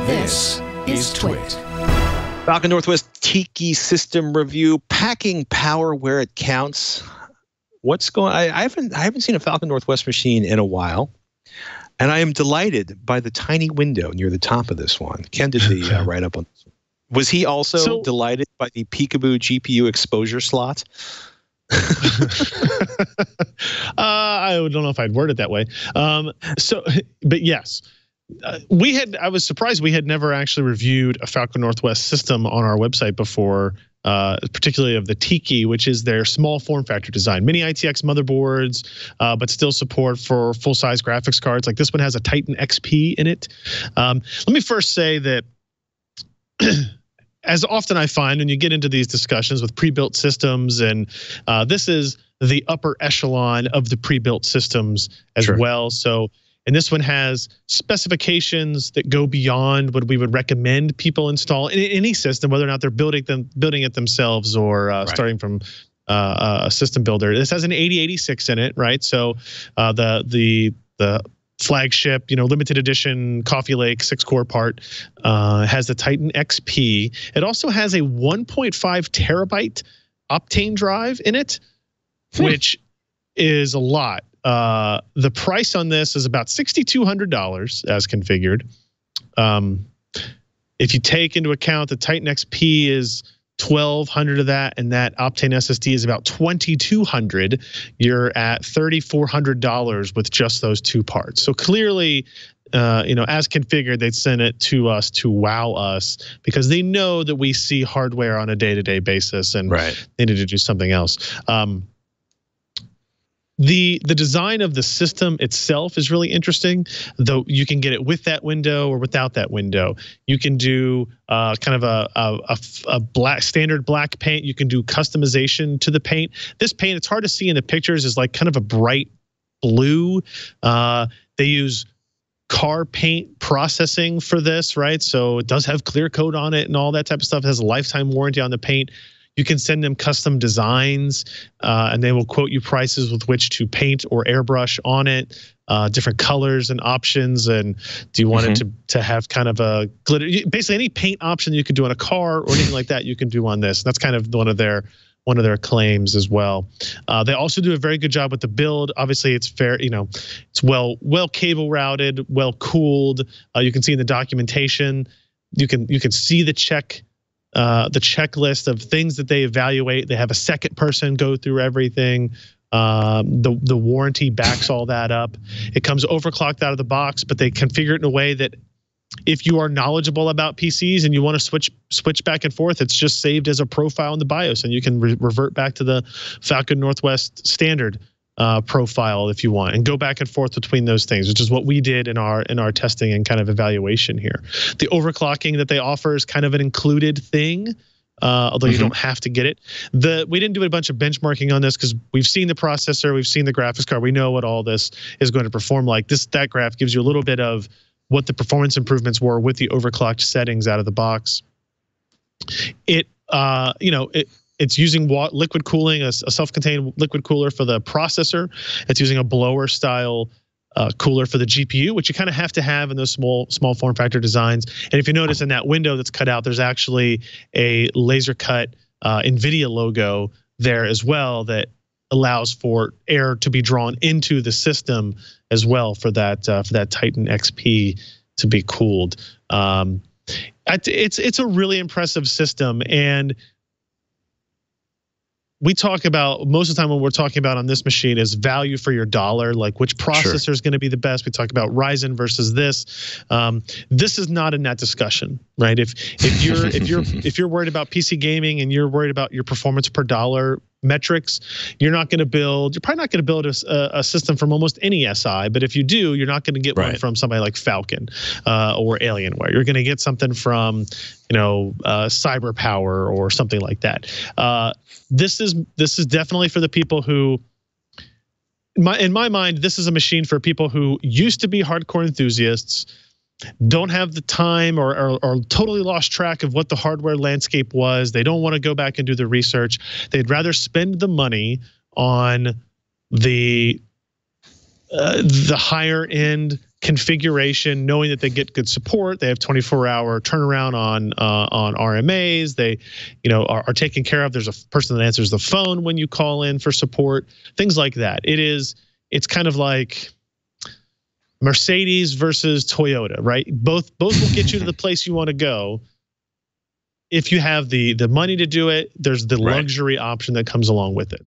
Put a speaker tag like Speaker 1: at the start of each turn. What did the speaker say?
Speaker 1: This is TWiT.
Speaker 2: Falcon Northwest Tiki System review, packing power where it counts. What's going? I haven't seen a Falcon Northwest machine in a while, and I am delighted by the tiny window near the top of this one. Ken did the write up on this one. Was he also delighted by the peekaboo GPU exposure slot?
Speaker 3: I don't know if I'd word it that way. But yes. I was surprised we had never actually reviewed a Falcon Northwest system on our website before, particularly of the Tiki, which is their small form factor design. Mini ITX motherboards, but still support for full-size graphics cards. Like this one has a Titan XP in it. Let me first say that as often I find when you get into these discussions with pre-built systems, and this is the upper echelon of the pre-built systems as well. So, and this one has specifications that go beyond what we would recommend people install in any system, whether or not they're building it themselves or starting from a system builder. This has an 8086 in it, right? So the flagship, limited edition Coffee Lake 6-core part has the Titan XP. It also has a 1.5 terabyte Optane drive in it, which is a lot. The price on this is about $6,200 as configured. If you take into account the Titan XP is $1,200 of that, and that Optane SSD is about $2,200, you're at $3,400 with just those two parts. So clearly, as configured, they'd send it to us to wow us because they know that we see hardware on a day-to-day basis, and they need to do something else. The design of the system itself is really interesting, though you can get it with that window or without that window. You can do kind of a standard black paint. You can do customization to the paint. This paint, it's hard to see in the pictures, is like kind of a bright blue. They use car paint processing for this, right? So it does have clear coat on it and all that type of stuff. It has a lifetime warranty on the paint. You can send them custom designs, and they will quote you prices with which to paint or airbrush on it, different colors and options. And do you want it to have kind of a glitter? Basically, any paint option you could do on a car or anything like that, you can do on this. That's kind of one of their claims as well. They also do a very good job with the build. Obviously, it's fair. It's well cable routed, well cooled. You can see in the documentation. You can see the checklist of things that they evaluate. They have a second person go through everything. The warranty backs all that up. It comes overclocked out of the box, but they configure it in a way that if you are knowledgeable about PCs and you want to switch back and forth, it's just saved as a profile in the BIOS, and you can revert back to the Falcon Northwest standard profile if you want, and go back and forth between those things, which is what we did in our testing and kind of evaluation here. The overclocking that they offer is kind of an included thing, although you don't have to get it. We didn't do a bunch of benchmarking on this because we've seen the processor, we've seen the graphics card, we know what all this is going to perform like. That graph gives you a little bit of what the performance improvements were with the overclocked settings out of the box. It's using liquid cooling, a self-contained liquid cooler for the processor. It's using a blower style cooler for the GPU, which you kind of have to have in those small form factor designs. And if you notice in that window that's cut out, there's actually a laser cut NVIDIA logo there as well that allows for air to be drawn into the system as well for that Titan XP to be cooled. It's a really impressive system, and we talk about, most of the time when we're talking about on this machine, is value for your dollar, like which processor is going to be the best. We talk about Ryzen versus this. This is not in that discussion, right? If you're worried about PC gaming and you're worried about your performance per dollar metrics, you're probably not going to build a system from almost any SI, but if you do, you're not going to get one from somebody like Falcon or Alienware. You're going to get something from Cyber Power or something like that. This is definitely for the people who, in my mind, this is a machine for people who used to be hardcore enthusiasts, don't have the time or totally lost track of what the hardware landscape was. They don't want to go back and do the research. They'd rather spend the money on the higher end configuration, knowing that they get good support. They have 24-hour turnaround on RMAs. They, are taken care of. There's a person that answers the phone when you call in for support. Things like that. It's kind of like Mercedes versus Toyota, right? Both will get you to the place you want to go. If you have the money to do it, there's the luxury option that comes along with it.